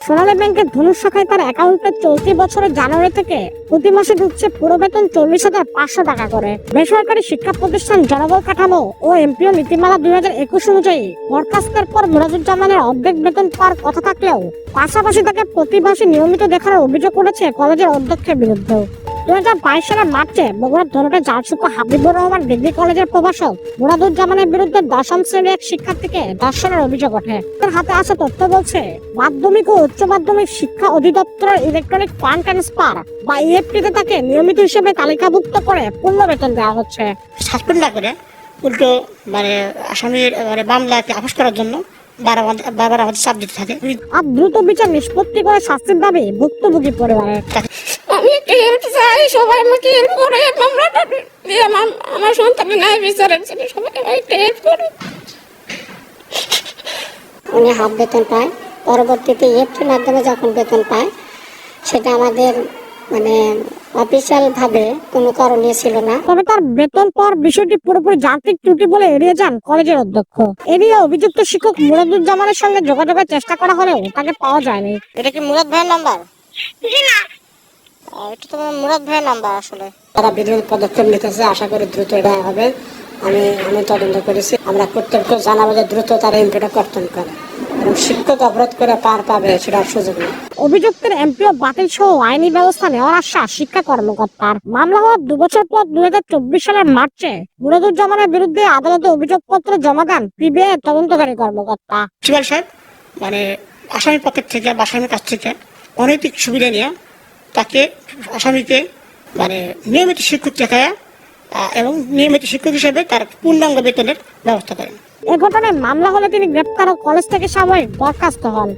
সোনালী ব্যাংকের ধনুষ শাখায় তার অ্যাকাউন্টে চলতি বছরের জানুয়ারি থেকে প্রতি মাসে ঢুকছে পুরো বেতন 40,500 টাকা করে। বেসরকারি শিক্ষা প্রতিষ্ঠান, জনবল কাঠামো ও এমপিও নীতিমালা 2021 অনুযায়ী বরখাস্তের পর মুরাদুজ্জামানের অর্ধেক বেতন পাওয়ার কথা থাকলেও পাশাপাশি তাকে প্রতি মাসে নিয়মিত দেখার অভিযোগ উঠেছে কলেজের অধ্যক্ষের বিরুদ্ধে। 2022 সালের মার্চে বগুড়ার ধনুটা জালসুপা হাবিবুর রহমান ডিগ্রি কলেজের প্রভাষক মুরাদুজ্জামানের বিরুদ্ধে 10ম শ্রেণীর এক শিক্ষার্থীকে ধর্ষণের অভিযোগ ওঠে। তার হাতে আসা তথ্য বলছে, মাধ্যমিক ও উচ্চ মাধ্যমিক শিক্ষা অধিদপ্তরের ইলেকট্রনিক ফান্ড ট্রান্সফার বা ইএফটিতে তাকে নিয়মিত হিসেবে তালিকাভুক্ত করে পূর্ণ বেতন দেওয়া হচ্ছে। সাসপেন্ড না করে উল্টো আসামির মামলাকে আপস করার জন্য বারবার আমাদের চাপ দিতে থাকে। আর দ্রুত বিচার নিষ্পত্তি করে শাস্তির দাবি ভুক্তভোগী পরিবারের। আমি একটা হেল্প চাই, সবাই আমাকে হেল্প করে, মামলাটা দিয়ে আমার সন্তানের ন্যায় বিচারের জন্য সবাই একটা হেল্প করে। উনি হাফ বেতন পায়, পরবর্তীতে ইএফটির মাধ্যমে যখন বেতন পায় সেটা আমাদের অফিসিয়াল ভাবে কোনো করণীয় ছিল না। তবে তার বেতন পাওয়ার বিষয়টি পুরোপুরি যান্ত্রিক ত্রুটি বলে এড়িয়ে যান কলেজের অধ্যক্ষ। এড়িয়ে অভিযুক্ত শিক্ষক মুরাদুজ্জামানের সঙ্গে যোগাযোগের চেষ্টা করা হলেও তাকে পাওয়া যায়নি। এটা কি মুরাদ ভাইয়ের নাম্বার? জি না, এটা তো মুরাদ ভাইয়ের নাম্বার। আসলে তারা বিধির পদক্ষেপ নিতেছে, আশা করি দ্রুত এটা হবে। আমি তদন্ত করেছি, আমরা কর্তব্য জানাবো যে দ্রুত তারা এমপিটা কর্তন করে এবং শিক্ষক অবরোধ করে পার পাবে সেটার সুযোগ নেই। অভিযুক্তের এমপিও বাতিল সহ আইনি ব্যবস্থা নেওয়ার আশ্বাস শিক্ষা কর্মকর্তার। মামলা হওয়ার 2 বছর পর 2024 সালের মার্চে মুরাদুজ্জামানের বিরুদ্ধে আদালতে অভিযোগপত্র জমা দেন পিবিআই তদন্তকারী কর্মকর্তা। প্রিন্সিপাল সাহেব আসামির পকেট থেকে বা আসামির কাছ থেকে অনৈতিক সুবিধা নিয়ে তাকে আসামিকে নিয়মিত শিক্ষক দেখায় এবং নিয়মিত শিক্ষক হিসেবে তার পূর্ণাঙ্গ বেতনের ব্যবস্থা করেন। এ ঘটনায় মামলা হলে তিনি গ্রেপ্তার ও কলেজ থেকে সাময়িক বরখাস্ত হন।